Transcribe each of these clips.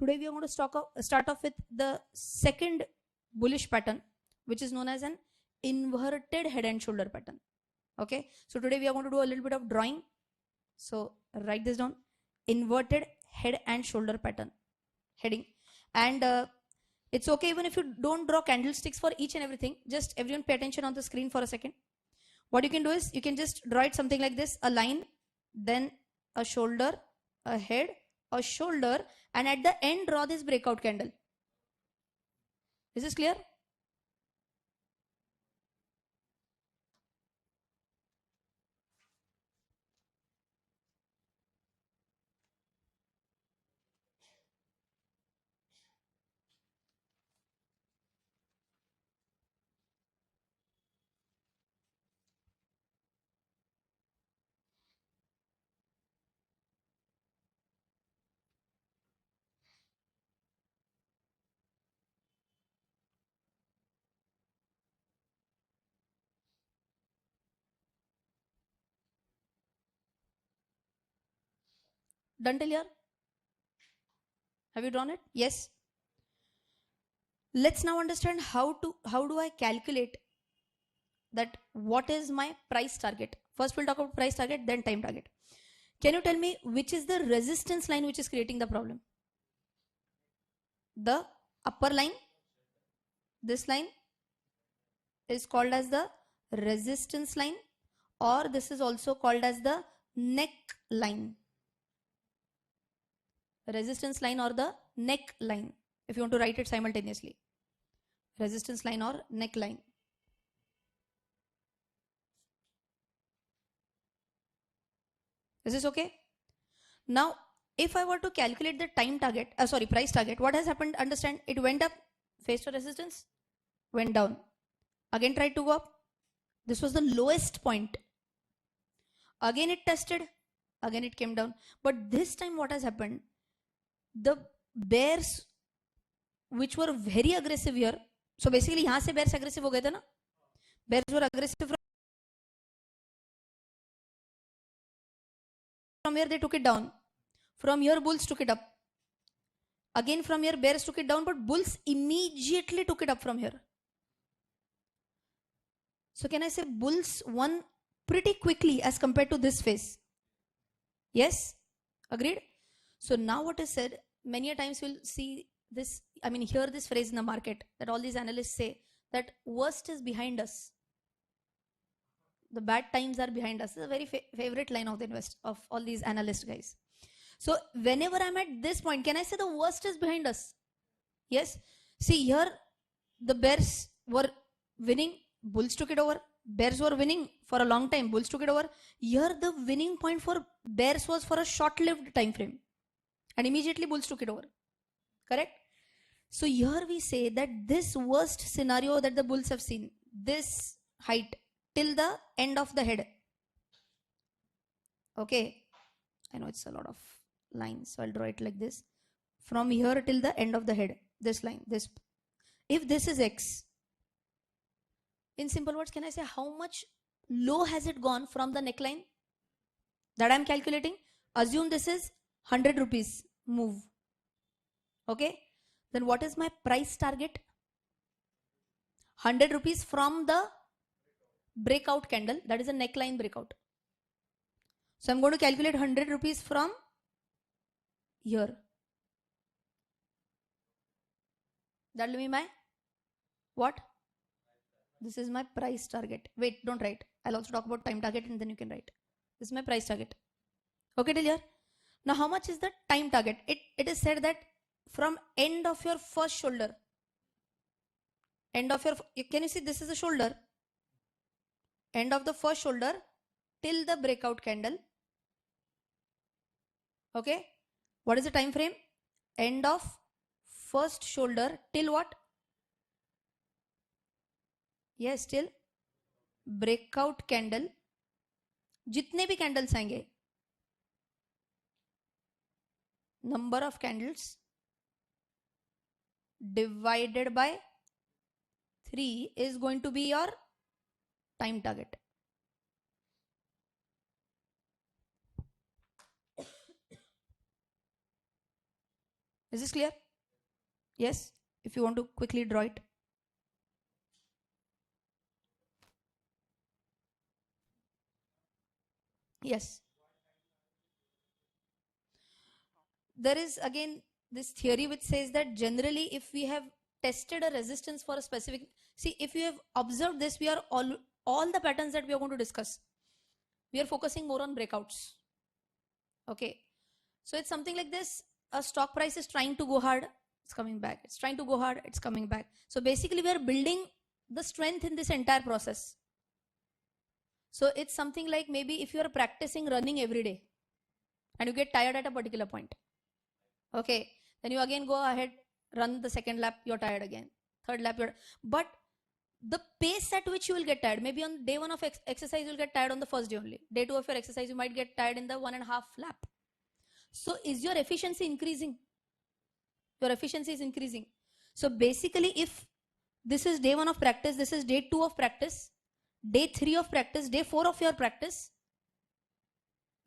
Today we are going to start off with the second bullish pattern, which is known as an inverted head and shoulder pattern. Okay, so today we are going to do a little bit of drawing. So write this down: inverted head and shoulder pattern heading. And it's okay even if you don't draw candlesticks for each and everything. Just everyone pay attention on the screen for a second. What you can do is you can just draw it something like this: a line, then a shoulder, a head, a shoulder, and at the end draw this breakout candle. Is this clear? Done till here? Have you drawn it? Yes. Let's now understand how do I calculate that what is my price target. First we'll talk about price target, then time target. Can you tell me which is the resistance line which is creating the problem? The upper line, this line is called as the resistance line, or this is also called as the neck line. Resistance line or the neck line, if you want to write it simultaneously. Resistance line or neck line. Is this okay? Now, if I were to calculate the time target, price target, what has happened? Understand, it went up, faced a resistance, went down, again tried to go up. This was the lowest point. Again it tested, again it came down. But this time what has happened? The bears which were very aggressive here. So basically यहाँ से bears aggressive हो गए थे ना? Bears were aggressive from here, they took it down. From here bulls took it up. Again from here bears took it down, but bulls immediately took it up from here. So can I say bulls won pretty quickly as compared to this phase? Yes? Agreed? So now what is said, many a times we'll see this, hear this phrase in the market that all these analysts say that worst is behind us. The bad times are behind us. It's a very favorite line of all these analyst guys. So whenever I'm at this point, can I say the worst is behind us? Yes. See here, the bears were winning, bulls took it over. Bears were winning for a long time, bulls took it over. Here the winning point for bears was for a short-lived time frame, and immediately bulls took it over. Correct? So here we say that this worst scenario that the bulls have seen, this height till the end of the head. Okay, I know it's a lot of lines, so I'll draw it like this. From here till the end of the head, this line, this. If this is X, in simple words, can I say how much low has it gone from the neckline that I'm calculating? Assume this is 100 rupees move. Okay, then what is my price target? 100 rupees from the breakout candle, that is a neckline breakout. So I'm going to calculate 100 rupees from here. That will be my what? This is my price target. Wait, don't write. I'll also talk about time target and then you can write. This is my price target. Okay, till here? Now how much is the time target? It is said that from end of your first shoulder, can you see this is the shoulder? End of the first shoulder till the breakout candle. Okay, what is the time frame? End of first shoulder till what? Yes, till breakout candle. जितने भी candles आएंगे, number of candles divided by 3 is going to be your time target. Is this clear? Yes? If you want to quickly draw it. Yes. There is again this theory which says that generally if we have tested a resistance for a specific, see, if you have observed this, we are all the patterns that we are going to discuss, we are focusing more on breakouts. Okay. So it's something like this. A stock price is trying to go hard, it's coming back. It's trying to go hard, it's coming back. So basically we are building the strength in this entire process. So it's something like maybe if you are practicing running every day and you get tired at a particular point. Okay, then you again go ahead, run the second lap, you're tired again. Third lap, but the pace at which you will get tired, maybe on day 1 of exercise, you'll get tired on the first day only. Day 2 of your exercise, you might get tired in the 1.5 lap. So is your efficiency increasing? Your efficiency is increasing. So basically, if this is day 1 of practice, this is day 2 of practice, day 3 of practice, day 4 of your practice,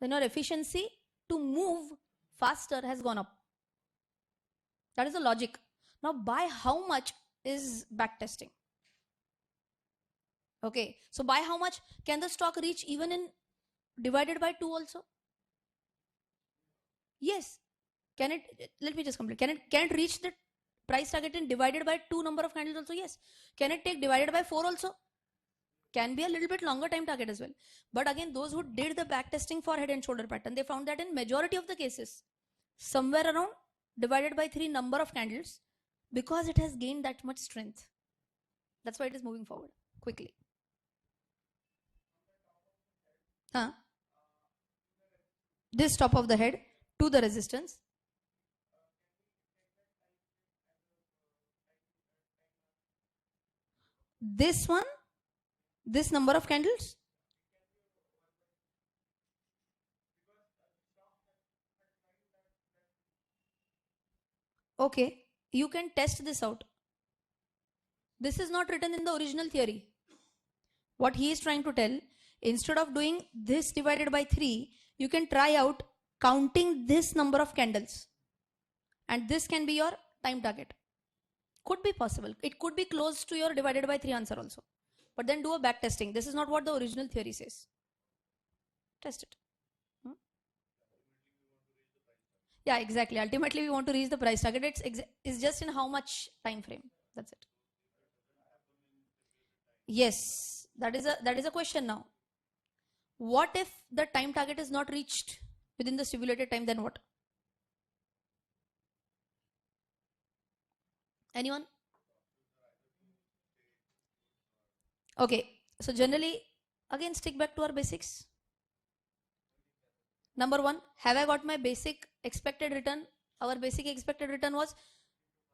then your efficiency to move faster has gone up. That is the logic. Now, by how much is backtesting? Okay, so by how much can the stock reach even in divided by 2 also? Yes. Can it, let me just complete. Can it reach the price target in divided by 2 number of candles also? Yes. Can it take divided by 4 also? Can be a little bit longer time target as well. But again, those who did the backtesting for head and shoulder pattern, they found that in majority of the cases, somewhere around divided by 3 number of candles, because it has gained that much strength. That's why it is moving forward quickly. This top of the head to the resistance. This one, this number of candles. Okay, you can test this out. This is not written in the original theory. What he is trying to tell, instead of doing this divided by 3, you can try out counting this number of candles. And this can be your time target. Could be possible. It could be close to your divided by 3 answer also. But then do a back testing. This is not what the original theory says. Test it. Yeah, exactly. Ultimately, we want to reach the price target. It's just in how much time frame. That's it. Yes, that is a question now. What if the time target is not reached within the stipulated time? Then what? Anyone? Okay. So generally, again, stick back to our basics. Number 1, have I got my basic expected return? Our basic expected return was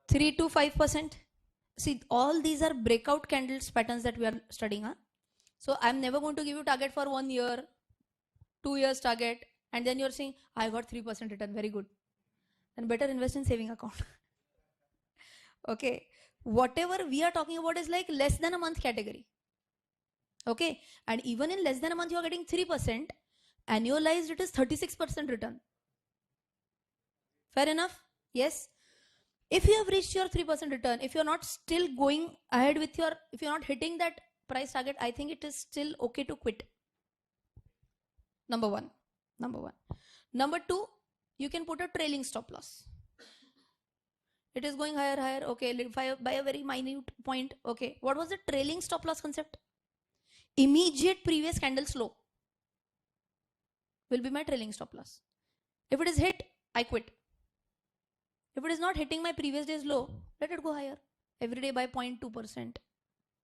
3 to 5%. See, all these are breakout candles patterns that we are studying. Huh? So I'm never going to give you target for 1 year, 2 years target, and then you're saying, I got 3% return, very good. Then better invest in saving account. Okay. Whatever we are talking about is like less than a month category. Okay. And even in less than a month, you are getting 3%. Annualized, it is 36% return. Fair enough? Yes. If you have reached your 3% return, if you're not still going ahead with your, if you're not hitting that price target, I think it is still okay to quit. Number one. Number 2, you can put a trailing stop loss. It is going higher, okay, by a very minute point. Okay, what was the trailing stop loss concept? Immediate previous candle's low will be my trailing stop loss. If it is hit, I quit. If it is not hitting my previous day's low, let it go higher every day by 0.2%,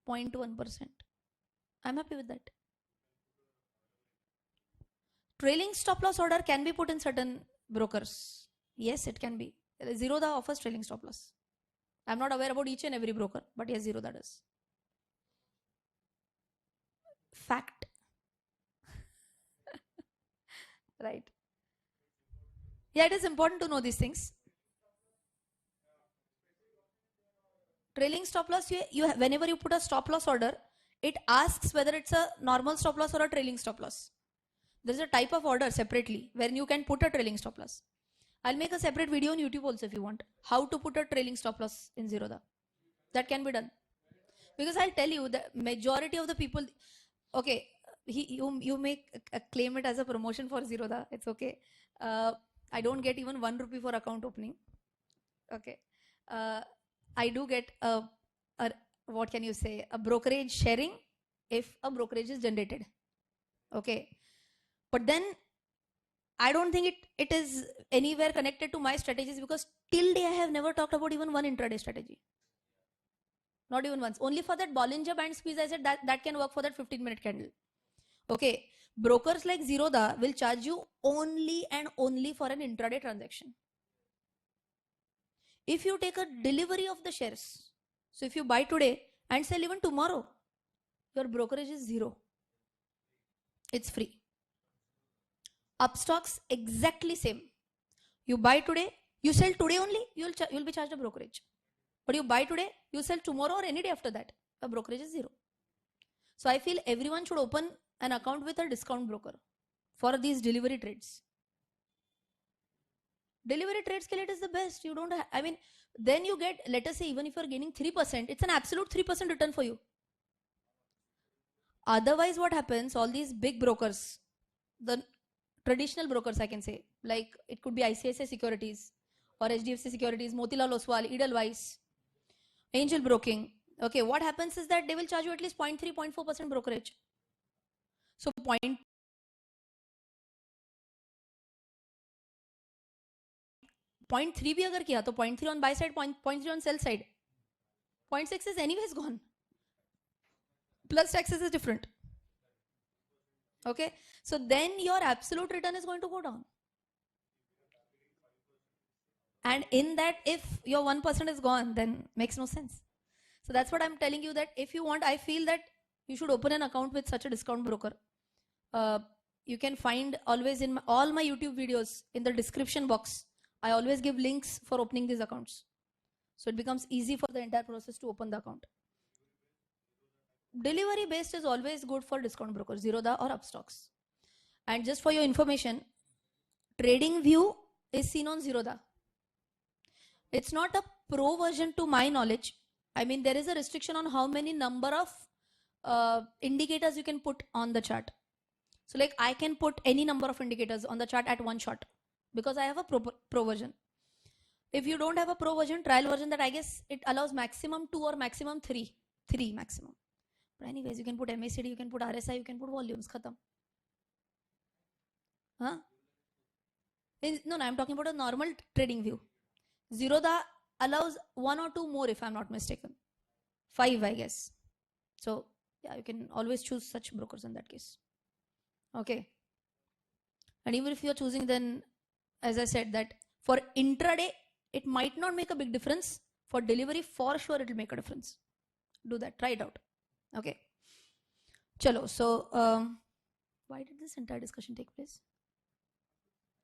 0.1%. I'm happy with that. Trailing stop loss order can be put in certain brokers. Yes, it can be. Zerodha offers trailing stop loss. I'm not aware about each and every broker, but yes, Zerodha does. Fact. Right. Yeah, it is important to know these things. Trailing stop loss, whenever you put a stop loss order, it asks whether it's a normal stop loss or a trailing stop loss. There is a type of order separately where you can put a trailing stop loss. I'll make a separate video on YouTube also if you want. How to put a trailing stop loss in Zerodha. That can be done. Because I'll tell you, the majority of the people, okay, you make claim it as a promotion for Zerodha. It's okay. I don't get even 1 rupee for account opening. Okay. I do get what can you say, a brokerage sharing if a brokerage is generated. Okay. But then I don't think it is anywhere connected to my strategies, because till day I have never talked about even one intraday strategy. Not even once. Only for that Bollinger Band squeeze, I said that can work for that 15-minute candle. Okay. Brokers like Zerodha will charge you only and only for an intraday transaction. If you take a delivery of the shares, so if you buy today and sell even tomorrow, your brokerage is zero. It's free. Upstocks exactly same. You buy today, you sell today only, you'll be charged a brokerage. But you buy today, you sell tomorrow or any day after that, the brokerage is zero. So I feel everyone should open an account with a discount broker for these delivery trades. Delivery trades ke liye it is the best. You don't I mean, then you get, let us say, even if you're gaining 3%, it's an absolute 3% return for you. Otherwise, what happens, all these big brokers, the traditional brokers, I can say, like it could be ICICI Securities or HDFC Securities, Motilal Oswal, Edelweiss, Angel Broking. Okay, what happens is that they will charge you at least 0.3, 0.4% brokerage. So 0.3 भी अगर किया तो 0.3 on buy side, 0.3 on sell side. 0.6 is anyways gone. Plus taxes is different. Okay, so then your absolute return is going to go down. And in that, if your 1% is gone, then makes no sense. So that's what I'm telling you, that if you want, I feel that you should open an account with such a discount broker. You can find always in all my YouTube videos in the description box. I always give links for opening these accounts. So it becomes easy for the entire process to open the account. Delivery based is always good for discount brokers, Zerodha or Upstocks. And just for your information, TradingView is seen on Zerodha. It's not a pro version to my knowledge. I mean, there is a restriction on how many number of indicators you can put on the chart. So like I can put any number of indicators on the chart at one shot because I have a pro version. If you don't have a pro version, trial version, that I guess it allows maximum 2 or maximum 3 maximum. But anyways, you can put MACD, you can put RSI, you can put volumes, khatam. Huh? No, I'm talking about a normal TradingView. Zerodha allows 1 or 2 more if I'm not mistaken. 5, I guess. So yeah, you can always choose such brokers in that case. Okay. And even if you're choosing, then as I said, that for intraday, it might not make a big difference. For delivery, for sure, it will make a difference. Do that. Try it out. Okay. Chalo. So, why did this entire discussion take place?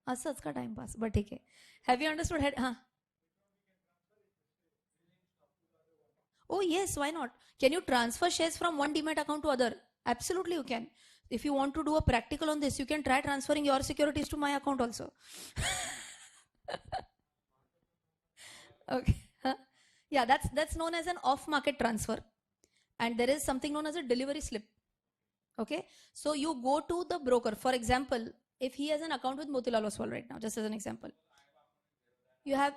Asat's ka time pass. But okay. Have you understood? Oh yes, why not? Can you transfer shares from one demat account to other? Absolutely, you can. If you want to do a practical on this, you can try transferring your securities to my account also. Okay. Yeah, that's known as an off-market transfer. And there is something known as a delivery slip. Okay. So you go to the broker. For example, if he has an account with Motilal Oswal right now, just as an example, you have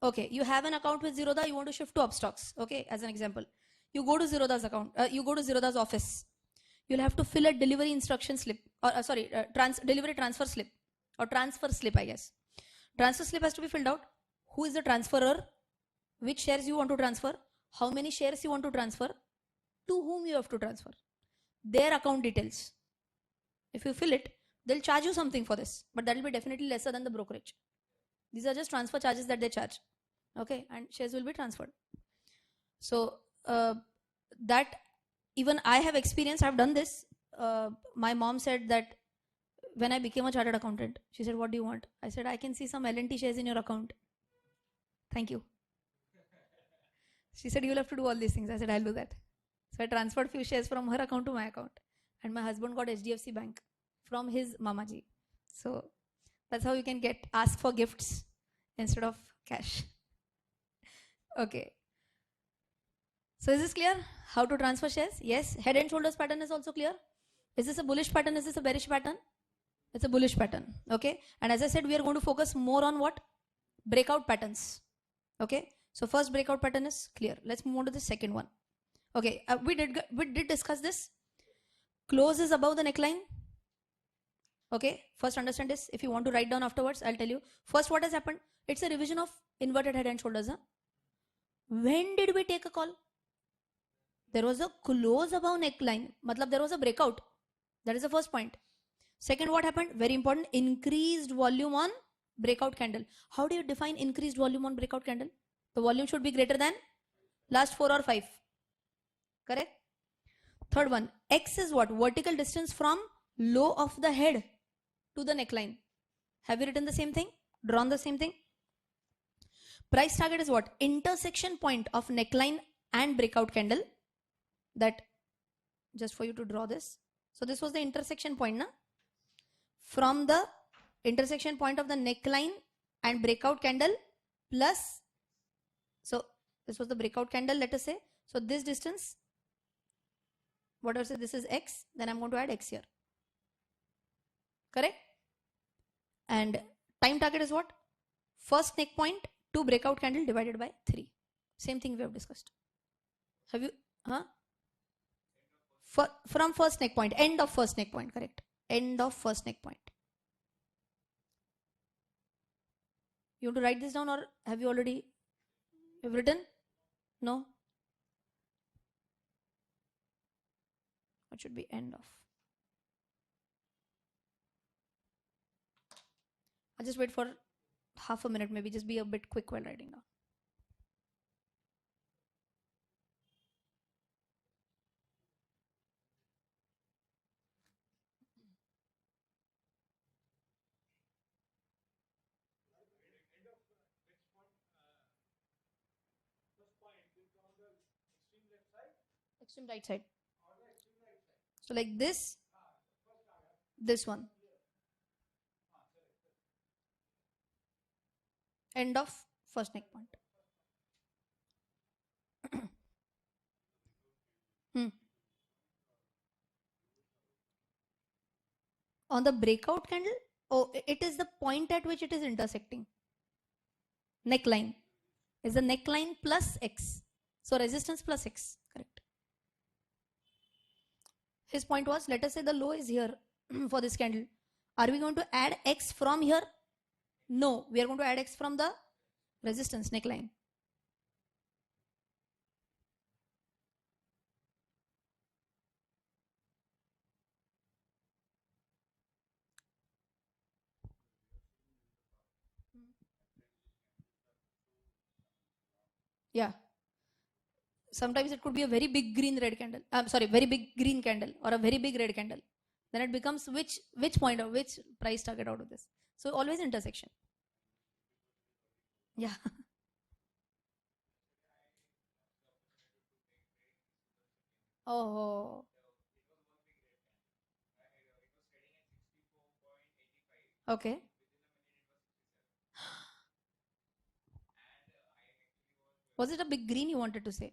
okay, you have an account with Zerodha, you want to shift to Upstocks. Okay, as an example, you go to Zerodha's account, you go to Zerodha's office. You'll have to fill a delivery instruction slip, or delivery transfer slip, or transfer slip, I guess. Transfer slip has to be filled out. Who is the transferor? Which shares you want to transfer? How many shares you want to transfer? To whom you have to transfer? Their account details. If you fill it, they'll charge you something for this, but that will be definitely lesser than the brokerage. These are just transfer charges that they charge. Okay, and shares will be transferred. So that even I have experience, I've done this. My mom said that when I became a chartered accountant, she said, what do you want? I said, I can see some L&T shares in your account. Thank you. She said, you'll have to do all these things. I said, I'll do that. So I transferred few shares from her account to my account. And my husband got HDFC Bank from his mamaji. So That's how you can ask for gifts instead of cash. Okay. So is this clear? How to transfer shares? Yes. Head and shoulders pattern is also clear. Is this a bullish pattern? Is this a bearish pattern? It's a bullish pattern. Okay. And as I said, we are going to focus more on what? Breakout patterns. Okay. So first breakout pattern is clear. Let's move on to the second one. Okay. We did discuss this. Close is above the neckline. Okay. First understand this. If you want to write down afterwards, I'll tell you. First, what has happened? It's a revision of inverted head and shoulders. Huh? When did we take a call? There was a close above neckline. Matlab there was a breakout. That is the first point. Second, what happened? Very important. Increased volume on breakout candle. How do you define increased volume on breakout candle? The volume should be greater than last 4 or 5. Correct? Third one. X is what? Vertical distance from low of the head to the neckline. Have you written the same thing? Drawn the same thing? Price target is what? Intersection point of neckline and breakout candle. That, just for you to draw this. So this was the intersection point, na? From the intersection point of the neckline and breakout candle plus, so this was the breakout candle, let us say. So this distance, whatever say this is X, then I'm going to add X here. Correct? And time target is what? First neck point to breakout candle divided by 3. Same thing we have discussed. Have you, from first neck point, end of first neck point, correct? End of first neck point. You want to write this down or have you already written? No? What should be end of? I'll just wait for half a minute, maybe just be a bit quick while writing down. Extreme right side. So like this, this one. End of first neck point. On the breakout candle, oh, it is the point at which it is intersecting. Neckline is the neckline plus X. So resistance plus X, correct. His point was, let us say the low is here for this candle. Are we going to add X from here? No, we are going to add X from the resistance neckline. Yeah. Sometimes it could be a very big green red candle. I'm sorry, very big green candle or a very big red candle. Then it becomes which point or which price target out of this. So always intersection. Yeah. Oh. Okay. Was it a big green you wanted to say?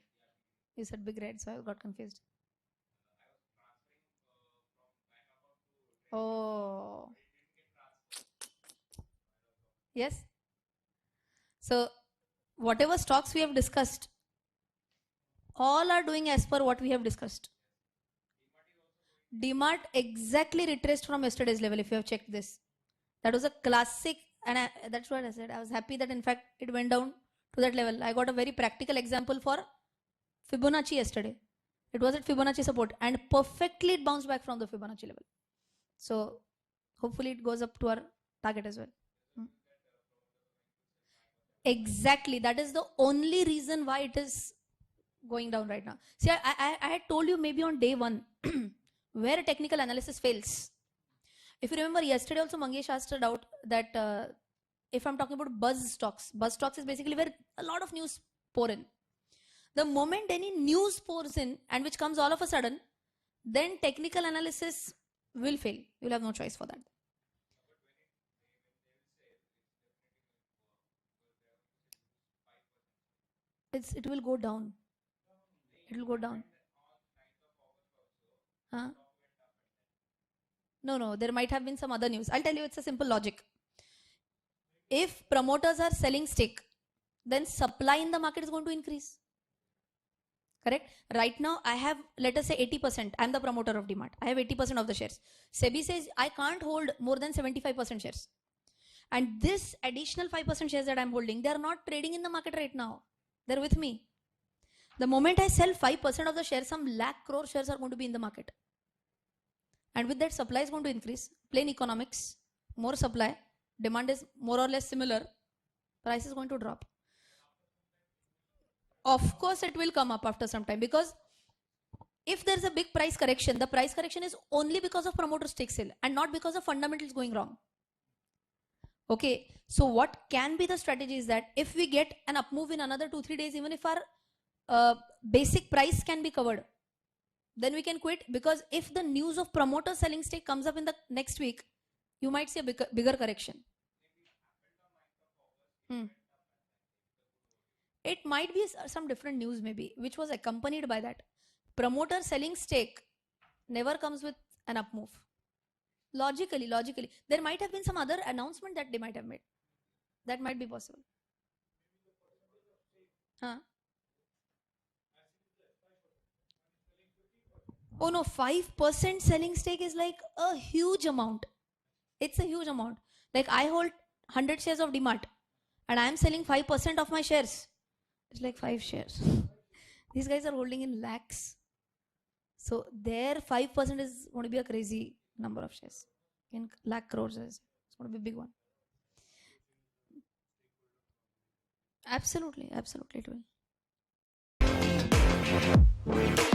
You said big red, so I got confused. Oh. Yes. So whatever stocks we have discussed, all are doing as per what we have discussed. DMart exactly retraced from yesterday's level if you have checked this. That was a classic, and that's what I said. I was happy that in fact it went down to that level. I got a very practical example for Fibonacci yesterday. It was at Fibonacci support and perfectly it bounced back from the Fibonacci level. So hopefully it goes up to our target as well. Exactly. That is the only reason why it is going down right now. See, I had told you maybe on day 1 where technical analysis fails. If you remember yesterday also Mangesh asked a doubt that if I'm talking about buzz stocks is basically where a lot of news pour in. The moment any news pours in and which comes all of a sudden, then technical analysis will fail. You'll have no choice for that. it will go down. It will go down. Huh? No, there might have been some other news. I'll tell you, it's a simple logic. If promoters are selling stake, then supply in the market is going to increase. Correct? Right now, I have, let us say 80%. I'm the promoter of DMart. I have 80% of the shares. SEBI says I can't hold more than 75% shares. And this additional 5% shares that I'm holding, they are not trading in the market right now. They're with me. The moment I sell 5% of the shares, some lakh crore shares are going to be in the market. And with that, supply is going to increase. Plain economics, more supply, demand is more or less similar, price is going to drop. Of course, it will come up after some time, because if there's a big price correction, the price correction is only because of promoter stake sale and not because of fundamentals going wrong. Okay, so what can be the strategy is that if we get an up move in another 2-3 days, even if our basic price can be covered, then we can quit, because if the news of promoter selling stake comes up in the next week, you might see a bigger correction. It might be some different news maybe, which was accompanied by that. Promoter selling stake never comes with an up move. Logically, there might have been some other announcement that they might have made. That might be possible. Huh? Oh no, 5% selling stake is like a huge amount. It's a huge amount. Like I hold 100 shares of DMart and I am selling 5% of my shares. It's like 5 shares. These guys are holding in lakhs. So their 5% is going to be a crazy number of shares. In lakh crores, it's going to be a big one. Absolutely, it will.